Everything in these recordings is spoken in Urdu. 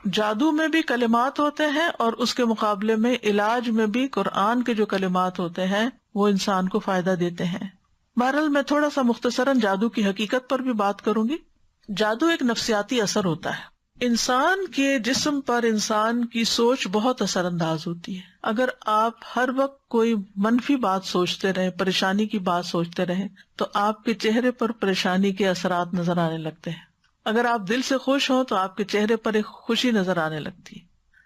جادو میں بھی کلمات ہوتے ہیں اور اس کے مقابلے میں علاج میں بھی قرآن کے جو کلمات ہوتے ہیں وہ انسان کو فائدہ دیتے ہیں. بہرحال میں تھوڑا سا مختصراً جادو کی حقیقت پر بھی بات کروں گی. جادو ایک نفسیاتی اثر ہوتا ہے. انسان کے جسم پر انسان کی سوچ بہت اثر انداز ہوتی ہے. اگر آپ ہر وقت کوئی منفی بات سوچتے رہیں، پریشانی کی بات سوچتے رہیں، تو آپ کے چہرے پر پریشانی کے اثرات نظر آنے لگتے ہیں. اگر آپ دل سے خوش ہوں تو آپ کے چہرے پر ایک خوشی نظر آنے لگتی ہے.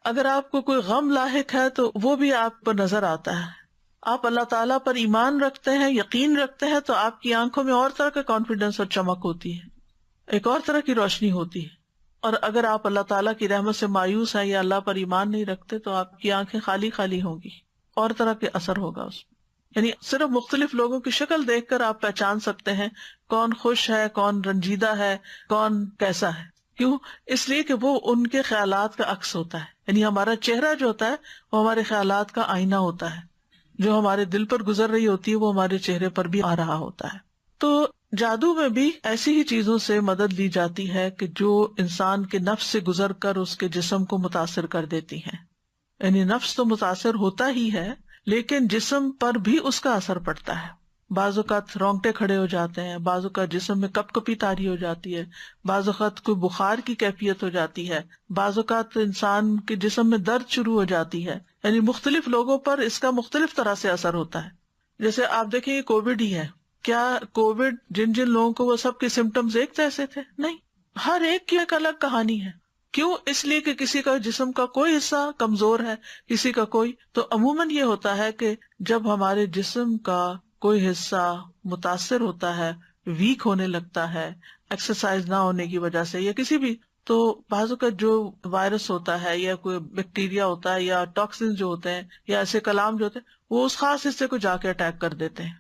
اگر آپ کو کوئی غم لاحق ہے تو وہ بھی آپ پر نظر آتا ہے. آپ اللہ تعالیٰ پر ایمان رکھتے ہیں، یقین رکھتے ہیں، تو آپ کی آنکھوں میں اور طرح کا کانفیڈنس اور چمک ہوتی ہے، ایک اور طرح کی روشنی ہوتی ہے. اور اگر آپ اللہ تعالیٰ کی رحمت سے مایوس ہیں یا اللہ پر ایمان نہیں رکھتے تو آپ کی آنکھیں خالی خالی ہوں گی، اور طرح کے اثر ہوگا اس میں. یعنی صرف مختلف لوگوں کی شکل دیکھ کر آپ پہچان سکتے ہیں کون خوش ہے، کون رنجیدہ ہے، کون کیسا ہے. کیوں؟ اس لیے کہ وہ ان کے خیالات کا عکس ہوتا ہے. یعنی ہمارا چہرہ جو ہوتا ہے وہ ہمارے خیالات کا آئینہ ہوتا ہے. جو ہمارے دل پر گزر رہی ہوتی ہے وہ ہمارے چہرے پر بھی آ رہا ہوتا ہے. تو جادو میں بھی ایسی ہی چیزوں سے مدد لی جاتی ہے کہ جو انسان کے نفس سے گزر کر اس کے جسم کو متاثر کر دیتی ہیں. یعنی نفس تو متاثر ہوتا ہی ہے لیکن جسم پر بھی اس کا اثر پڑتا ہے. بعض اوقات رونگٹے کھڑے ہو جاتے ہیں، بعض اوقات جسم میں کپ کپی طاری ہو جاتی ہے، بعض اوقات کوئی بخار کی کیفیت ہو جاتی ہے، بعض اوقات انسان کے جسم میں درد شروع ہو جاتی ہے. یعنی مختلف لوگوں پر اس کا مختلف طرح سے اثر ہوتا ہے. جیسے آپ دیکھیں یہ کووڈ ہی ہے. کیا کووڈ جن جن لوگوں کو وہ سب کے سمٹمز ایک جیسے تھے؟ نہیں، ہر ایک کی ایک الگ کہانی ہے. کیوں؟ اس لیے کہ کسی کا جسم کا کوئی حصہ کمزور ہے، کسی کا کوئی. تو عموماً یہ ہوتا ہے کہ جب ہمارے جسم کا کوئی حصہ متاثر ہوتا ہے، ویک ہونے لگتا ہے ایکسرسائز نہ ہونے کی وجہ سے یا کسی بھی، تو بعضوں کا جو وائرس ہوتا ہے یا کوئی بیکٹیریا ہوتا ہے یا ٹاکسن جو ہوتے ہیں یا ایسے کلام جو ہوتے ہیں وہ اس خاص حصے کو جا کے اٹیک کر دیتے ہیں،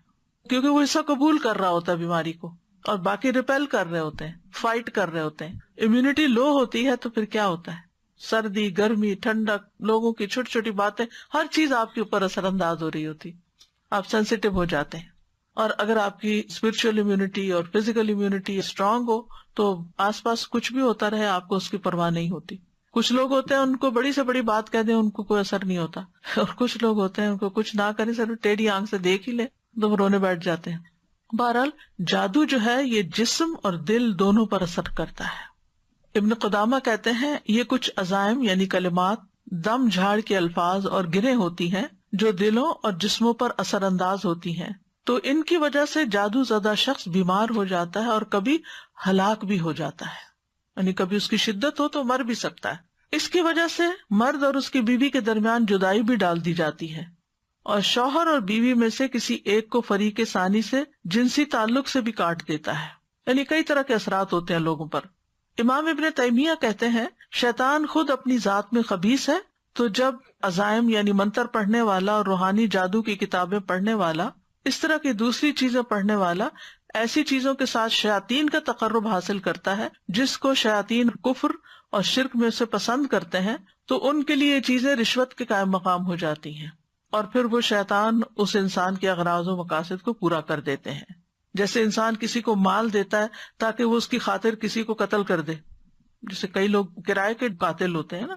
کیونکہ وہ حصہ قبول کر رہا ہوتا ہے بیماری کو اور باقی ریپیل کر رہے ہوتے ہیں، فائٹ کر رہے ہوتے ہیں. امیونٹی لو ہوتی ہے تو پھر کیا ہوتا ہے؟ سردی، گرمی، ٹھنڈک، لوگوں کی چھوٹی چھوٹی باتیں، ہر چیز آپ کے اوپر اثر انداز ہو رہی ہوتی، آپ سینسیٹیو ہو جاتے ہیں. اور اگر آپ کی اسپرچل امیونٹی اور فزیکل امیونٹی اسٹرانگ ہو تو آس پاس کچھ بھی ہوتا رہے آپ کو اس کی پرواہ نہیں ہوتی. کچھ لوگ ہوتے ہیں ان کو بڑی سے بڑی بات کہہ دیں ان کو کوئی اثر نہیں ہوتا، اور کچھ لوگ ہوتے ہیں ان کو کچھ نہ کرے صرف ٹیڑھی آنکھ سے دیکھ ہی لے تو وہ رونے بیٹھ جاتے ہیں. بہرحال جادو جو ہے یہ جسم اور دل دونوں پر اثر کرتا ہے. ابن قدامہ کہتے ہیں یہ کچھ عزائم یعنی کلمات، دم جھاڑ کے الفاظ اور گرہیں ہوتی ہیں جو دلوں اور جسموں پر اثر انداز ہوتی ہیں. تو ان کی وجہ سے جادو زدہ شخص بیمار ہو جاتا ہے اور کبھی ہلاک بھی ہو جاتا ہے. یعنی کبھی اس کی شدت ہو تو مر بھی سکتا ہے. اس کی وجہ سے مرد اور اس کی بیوی کے درمیان جدائی بھی ڈال دی جاتی ہے اور شوہر اور بیوی میں سے کسی ایک کو فریق ثانی سے جنسی تعلق سے بھی کاٹ دیتا ہے. یعنی کئی طرح کے اثرات ہوتے ہیں لوگوں پر. امام ابن تیمیہ کہتے ہیں شیطان خود اپنی ذات میں خبیث ہے، تو جب عزائم یعنی منتر پڑھنے والا اور روحانی جادو کی کتابیں پڑھنے والا، اس طرح کی دوسری چیزیں پڑھنے والا ایسی چیزوں کے ساتھ شیاطین کا تقرب حاصل کرتا ہے جس کو شیاطین کفر اور شرک میں سے پسند کرتے ہیں، تو ان کے لیے یہ چیزیں رشوت کے قائم مقام ہو جاتی ہیں اور پھر وہ شیطان اس انسان کے اغراض و مقاصد کو پورا کر دیتے ہیں. جیسے انسان کسی کو مال دیتا ہے تاکہ وہ اس کی خاطر کسی کو قتل کر دے، جیسے کئی لوگ کرائے کے قاتل ہوتے ہیں نا،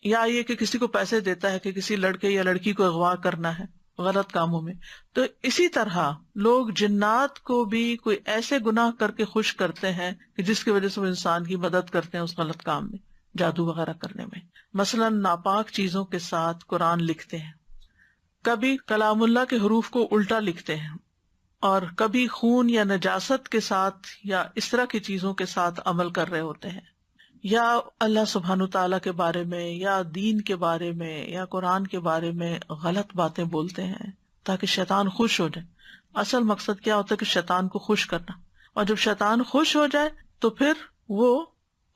یا یہ کہ کسی کو پیسے دیتا ہے کہ کسی لڑکے یا لڑکی کو اغوا کرنا ہے غلط کاموں میں. تو اسی طرح لوگ جنات کو بھی کوئی ایسے گناہ کر کے خوش کرتے ہیں کہ جس کی وجہ سے وہ انسان کی مدد کرتے ہیں اس غلط کام میں، جادو وغیرہ کرنے میں. مثلا ناپاک چیزوں کے ساتھ قرآن لکھتے ہیں، کبھی کلام اللہ کے حروف کو الٹا لکھتے ہیں، اور کبھی خون یا نجاست کے ساتھ یا اس طرح کی چیزوں کے ساتھ عمل کر رہے ہوتے ہیں، یا اللہ سبحانہ تعالیٰ کے بارے میں یا دین کے بارے میں یا قرآن کے بارے میں غلط باتیں بولتے ہیں تاکہ شیطان خوش ہو جائے. اصل مقصد کیا ہوتا ہے کہ شیطان کو خوش کرنا، اور جب شیطان خوش ہو جائے تو پھر وہ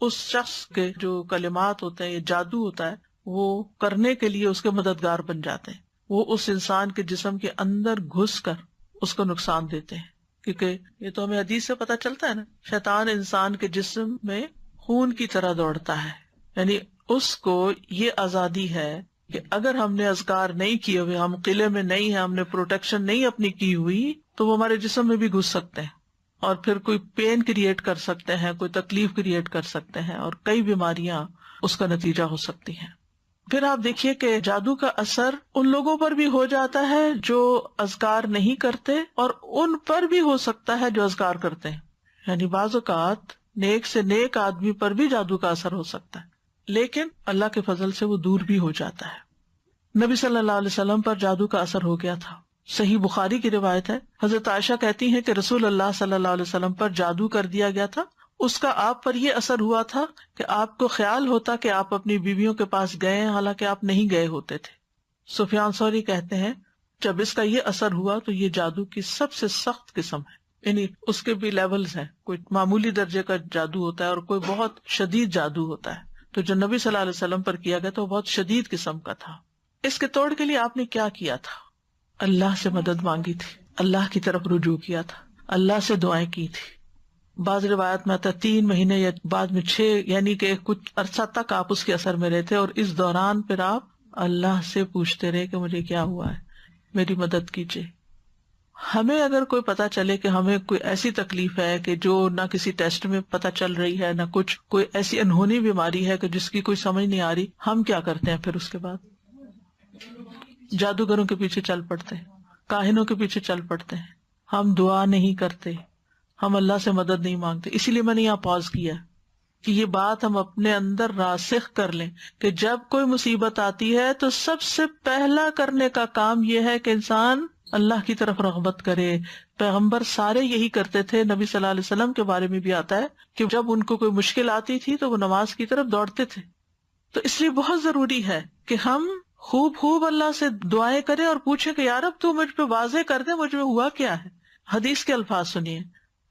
اس شخص کے جو کلمات ہوتے ہیں یا جادو ہوتا ہے وہ کرنے کے لیے اس کے مددگار بن جاتے ہیں. وہ اس انسان کے جسم کے اندر گھس کر اس کو نقصان دیتے ہیں، کیونکہ یہ تو ہمیں حدیث سے پتہ چلتا ہے نا، شیطان انسان کے جسم میں خون کی طرح دوڑتا ہے. یعنی اس کو یہ آزادی ہے کہ اگر ہم نے اذکار نہیں کیے ہوئے، ہم قلعے میں نہیں ہیں، ہم نے پروٹیکشن نہیں اپنی کی ہوئی، تو وہ ہمارے جسم میں بھی گھس سکتے ہیں اور پھر کوئی پین کریٹ کر سکتے ہیں، کوئی تکلیف کریٹ کر سکتے ہیں اور کئی بیماریاں اس کا نتیجہ ہو سکتی ہیں۔ پھر آپ دیکھیے کہ جادو کا اثر ان لوگوں پر بھی ہو جاتا ہے جو اذکار نہیں کرتے، اور ان پر بھی ہو سکتا ہے جو اذکار کرتے ہیں۔ یعنی بعض اوقات نیک سے نیک آدمی پر بھی جادو کا اثر ہو سکتا ہے، لیکن اللہ کے فضل سے وہ دور بھی ہو جاتا ہے۔ نبی صلی اللہ علیہ وسلم پر جادو کا اثر ہو گیا تھا، صحیح بخاری کی روایت ہے، حضرت عائشہ کہتی ہیں کہ رسول اللہ صلی اللہ علیہ وسلم پر جادو کر دیا گیا تھا، اس کا آپ پر یہ اثر ہوا تھا کہ آپ کو خیال ہوتا کہ آپ اپنی بیویوں کے پاس گئے ہیں، حالانکہ آپ نہیں گئے ہوتے تھے۔ سفیان ثوری کہتے ہیں جب اس کا یہ اثر ہوا تو یہ جادو کی سب سے سخت قسم ہے، یعنی اس کے بھی لیولز ہیں، کوئی معمولی درجے کا جادو ہوتا ہے اور کوئی بہت شدید جادو ہوتا ہے، تو جو نبی صلی اللہ علیہ وسلم پر کیا گیا تو وہ بہت شدید قسم کا تھا۔ اس کے توڑ کے لیے آپ نے کیا کیا تھا؟ اللہ سے مدد مانگی تھی، اللہ کی طرف رجوع کیا تھا، اللہ سے دعائیں کی تھی۔ بعض روایت میں آتا 3 مہینے یا بعد میں 6، یعنی کہ کچھ عرصہ تک آپ اس کے اثر میں رہے تھے، اور اس دوران پھر آپ اللہ سے پوچھتے رہے کہ مجھے کیا ہوا ہے، میری مدد کیجیے۔ ہمیں اگر کوئی پتا چلے کہ ہمیں کوئی ایسی تکلیف ہے کہ جو نہ کسی ٹیسٹ میں پتا چل رہی ہے، نہ کچھ کوئی ایسی انہونی بیماری ہے کہ جس کی کوئی سمجھ نہیں آ رہی، ہم کیا کرتے ہیں؟ پھر اس کے بعد جادوگروں کے پیچھے چل پڑتے ہیں، کاہنوں کے پیچھے چل پڑتے ہیں، ہم دعا نہیں کرتے، ہم اللہ سے مدد نہیں مانگتے۔ اسی لیے میں نے یہاں پاز کیا کہ یہ بات ہم اپنے اندر راسخ کر لیں کہ جب کوئی مصیبت آتی ہے تو سب سے پہلا کرنے کا کام یہ ہے کہ انسان اللہ کی طرف رغبت کرے۔ پیغمبر سارے یہی کرتے تھے، نبی صلی اللہ علیہ وسلم کے بارے میں بھی آتا ہے کہ جب ان کو کوئی مشکل آتی تھی تو وہ نماز کی طرف دوڑتے تھے۔ تو اس لیے بہت ضروری ہے کہ ہم خوب اللہ سے دعائیں کریں اور پوچھیں کہ یا رب تو مجھ پہ واضح کر دے مجھ میں ہوا کیا ہے۔ حدیث کے الفاظ سنیے،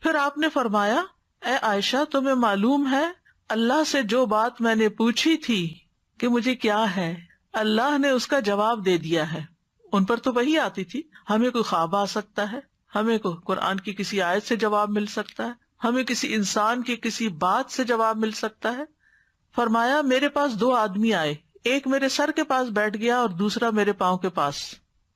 پھر آپ نے فرمایا اے عائشہ تمہیں معلوم ہے اللہ سے جو بات میں نے پوچھی تھی کہ مجھے کیا ہے، اللہ نے اس کا جواب دے دیا ہے۔ ان پر تو وہی آتی تھی، ہمیں کوئی خواب آ سکتا ہے، ہمیں کوئی قرآن کی کسی آیت سے جواب مل سکتا ہے، ہمیں کسی انسان کی کسی بات سے جواب مل سکتا ہے۔ فرمایا میرے پاس 2 آدمی آئے، ایک میرے سر کے پاس بیٹھ گیا اور دوسرا میرے پاؤں کے پاس۔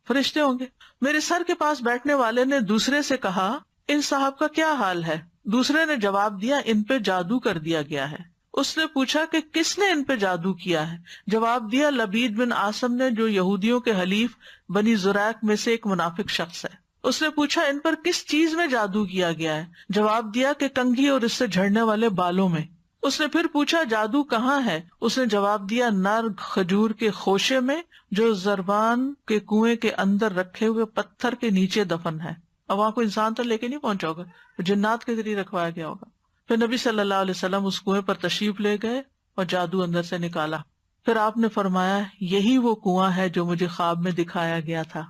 فرشتے ہوں گے۔ میرے سر کے پاس بیٹھنے والے نے دوسرے سے کہا ان صاحب کا کیا حال ہے؟ دوسرے نے جواب دیا ان پہ جادو کر دیا گیا ہے۔ اس نے پوچھا کہ کس نے ان پہ جادو کیا ہے؟ جواب دیا لبید بن عاصم نے، جو یہودیوں کے حلیف بنی زریق میں سے ایک منافق شخص ہے۔ اس نے پوچھا ان پر کس چیز میں جادو کیا گیا ہے؟ جواب دیا کہ کنگھی اور اس سے جھڑنے والے بالوں میں۔ اس نے پھر پوچھا جادو کہاں ہے؟ اس نے جواب دیا نر کھجور کے خوشے میں جو زربان کے کنویں کے اندر رکھے ہوئے پتھر کے نیچے دفن ہے۔ اب وہاں کوئی انسان تو لے کے نہیں پہنچا ہوگا، جنات کے ذریعے رکھوایا گیا ہوگا۔ پھر نبی صلی اللہ علیہ وسلم اس کنویں پر تشریف لے گئے اور جادو اندر سے نکالا۔ پھر آپ نے فرمایا یہی وہ کنواں ہے جو مجھے خواب میں دکھایا گیا تھا،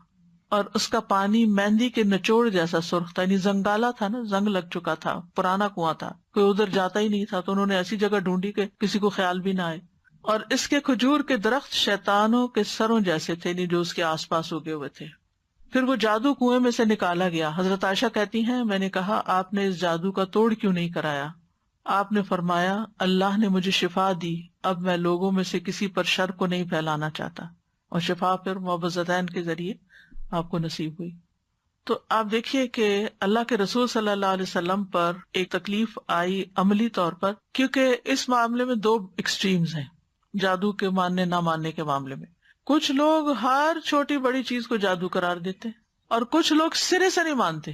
اور اس کا پانی مہندی کے نچوڑ جیسا سرخ تھا، یعنی زنگالا تھا نا، زنگ لگ چکا تھا، پرانا کنواں تھا، کوئی ادھر جاتا ہی نہیں تھا، تو انہوں نے ایسی جگہ ڈھونڈی کہ کسی کو خیال بھی نہ آئے۔ اور اس کے کھجور کے درخت شیطانوں کے سروں جیسے تھے، یعنی جو اس کے آس پاس اگے ہوئے تھے۔ پھر وہ جادو کنویں میں سے نکالا گیا۔ حضرت عائشہ کہتی ہیں میں نے کہا آپ نے اس جادو کا توڑ کیوں نہیں کرایا؟ آپ نے فرمایا اللہ نے مجھے شفا دی، اب میں لوگوں میں سے کسی پر شر کو نہیں پھیلانا چاہتا، اور شفا پھر معوذتین کے ذریعے آپ کو نصیب ہوئی۔ تو آپ دیکھیے کہ اللہ کے رسول صلی اللہ علیہ وسلم پر ایک تکلیف آئی عملی طور پر، کیونکہ اس معاملے میں 2 ایکسٹریمز ہیں جادو کے ماننے نہ ماننے کے معاملے میں۔ کچھ لوگ ہر چھوٹی بڑی چیز کو جادو قرار دیتے ہیں، اور کچھ لوگ سرے سے نہیں مانتے۔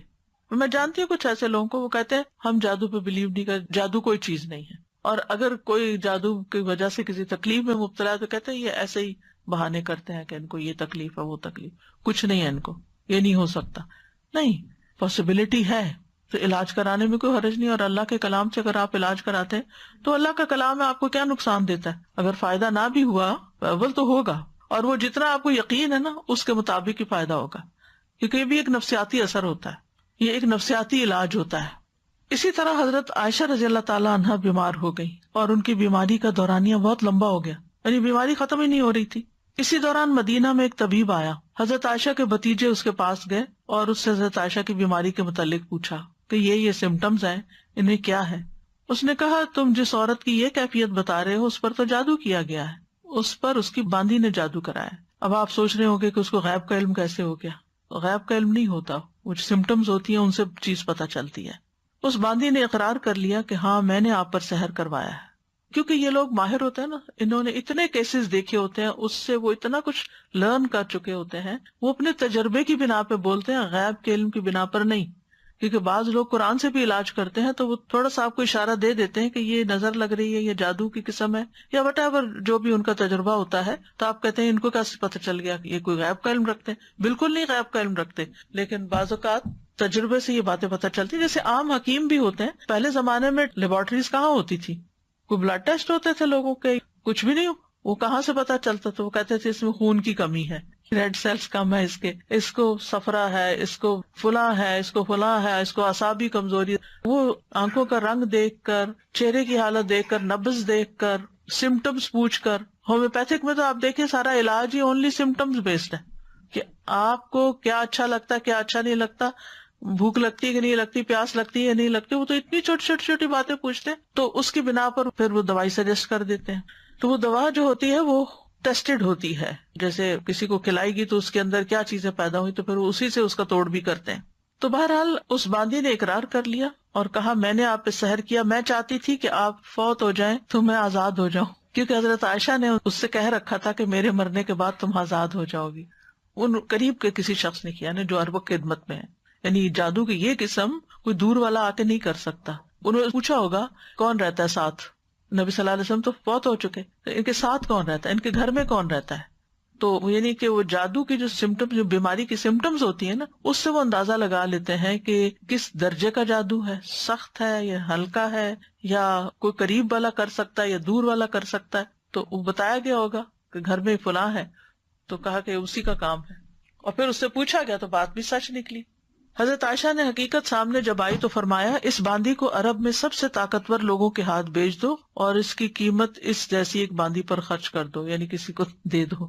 میں جانتی ہوں کچھ ایسے لوگوں کو، وہ کہتے ہیں ہم جادو پہ بلیو نہیں کرتے، جادو کوئی چیز نہیں ہے، اور اگر کوئی جادو کی وجہ سے کسی تکلیف میں مبتلا ہے تو کہتے ہیں یہ ایسے ہی بہانے کرتے ہیں کہ ان کو یہ تکلیف ہے وہ تکلیف، کچھ نہیں ہے ان کو، یہ نہیں ہو سکتا۔ نہیں، پاسبلٹی ہے تو علاج کرانے میں کوئی حرج نہیں، اور اللہ کے کلام سے اگر آپ علاج کراتے ہیں تو اللہ کا کلام ہے، آپ کو کیا نقصان دیتا ہے؟ اگر فائدہ نہ بھی ہوا اول تو ہوگا، اور وہ جتنا آپ کو یقین ہے نا اس کے مطابق ہی فائدہ ہوگا، کیونکہ یہ بھی ایک نفسیاتی اثر ہوتا ہے، یہ ایک نفسیاتی علاج ہوتا ہے۔ اسی طرح حضرت عائشہ رضی اللہ تعالیٰ عنہا بیمار ہو گئی، اور ان کی بیماری کا دورانیہ بہت لمبا ہو گیا، یعنی بیماری ختم ہی نہیں ہو رہی تھی۔ اسی دوران مدینہ میں ایک طبیب آیا، حضرت عائشہ کے بھتیجے اس کے پاس گئے اور اس سے حضرت عائشہ کی بیماری کے متعلق پوچھا کہ یہ سمٹمز ہیں، انہیں کیا ہے؟ اس نے کہا تم جس عورت کی یہ کیفیت بتا رہے ہو اس پر تو جادو کیا گیا ہے، اس پر اس کی باندھی نے جادو کرایا۔ اب آپ سوچ رہے ہوں گے کہ اس کو غیب کا علم کیسے ہو گیا؟ غیب کا علم نہیں ہوتا، وہ سمٹمز ہوتی ہیں ان سے چیز پتہ چلتی ہے۔ اس باندھی نے اقرار کر لیا کہ ہاں میں نے آپ پر سحر کروایا ہے، کیونکہ یہ لوگ ماہر ہوتے ہیں نا، انہوں نے اتنے کیسز دیکھے ہوتے ہیں، اس سے وہ اتنا کچھ لرن کر چکے ہوتے ہیں، وہ اپنے تجربے کی بنا پہ بولتے ہیں، غیب کے علم کی بنا پر نہیں. کیونکہ بعض لوگ قرآن سے بھی علاج کرتے ہیں تو وہ تھوڑا سا آپ کو اشارہ دے دیتے ہیں کہ یہ نظر لگ رہی ہے، یہ جادو کی قسم ہے، یا وٹ ایور جو بھی ان کا تجربہ ہوتا ہے. تو آپ کہتے ہیں ان کو کیسے پتہ چل گیا کہ یہ کوئی غیب کا علم رکھتے ہیں؟ بالکل نہیں غیب کا علم رکھتے، لیکن بعض اوقات تجربے سے یہ باتیں پتہ چلتی. جیسے عام حکیم بھی ہوتے ہیں، پہلے زمانے میں لیبارٹریز کہاں ہوتی تھی؟ کوئی بلڈ ٹیسٹ ہوتے تھے لوگوں کے؟ کچھ بھی نہیں. وہ کہاں سے پتا چلتا تھا؟ وہ کہتے تھے اس میں خون کی کمی ہے، ریڈ سیلز کم ہے، اس کو صفرا ہے، اس کو فلاں ہے، اس کو فلاں ہے، اس کو اعصابی کمزوری ہے. وہ آنکھوں کا رنگ دیکھ کر، چہرے کی حالت دیکھ کر، نبض دیکھ کر، سمٹمز پوچھ کر. ہومیوپیتھک میں تو آپ دیکھیں سارا علاج ہی اونلی سمٹمز بیسڈ ہے، کہ آپ کو کیا اچھا لگتا ہے، کیا اچھا نہیں لگتا، بھوک لگتی ہے کہ نہیں لگتی، پیاس لگتی ہے یا نہیں لگتی. وہ تو اتنی چھوٹی باتیں پوچھتے ہیں، تو اس کی بنا پر پھر وہ دوائی سجیسٹ کر دیتے ہیں. تو وہ دوا جو ہوتی ہے وہ ٹیسٹڈ ہوتی ہے. جیسے کسی کو کھلائے گی تو اس کے اندر کیا چیزیں پیدا ہوئی، تو پھر وہ اسی سے اس کا توڑ بھی کرتے ہیں. تو بہرحال اس باندی نے اقرار کر لیا اور کہا میں نے آپ پہ سحر کیا، میں چاہتی تھی کہ آپ فوت ہو جائیں تو میں آزاد ہو جاؤں، کیونکہ حضرت عائشہ نے اس سے کہہ رکھا تھا کہ میرے مرنے کے بعد تم آزاد ہو جاؤ گی. ان قریب کے کسی شخص نے کیا، جو عرب خدمت میں ہے. یعنی جادو کی یہ قسم کوئی دور والا آ کے نہیں کر سکتا. انہوں نے پوچھا ہوگا کون رہتا ہے ساتھ، نبی صلی اللہ علیہ وسلم تو فوت ہو چکے، ان کے ساتھ کون رہتا ہے، ان کے گھر میں کون رہتا ہے. تو یعنی کہ وہ جادو کی جو سمٹم، جو بیماری کی سمٹمز ہوتی ہیں نا، اس سے وہ اندازہ لگا لیتے ہیں کہ کس درجے کا جادو ہے، سخت ہے یا ہلکا ہے، یا کوئی قریب والا کر سکتا ہے یا دور والا کر سکتا ہے. تو وہ بتایا گیا ہوگا کہ گھر میں فلاں ہے، تو کہا کہ اسی کا کام ہے، اور پھر اس سے پوچھا گیا تو بات بھی سچ نکلی. حضرت عائشہ نے حقیقت سامنے جب آئی تو فرمایا اس باندی کو عرب میں سب سے طاقتور لوگوں کے ہاتھ بیچ دو اور اس کی قیمت اس جیسی ایک باندی پر خرچ کر دو، یعنی کسی کو دے دو.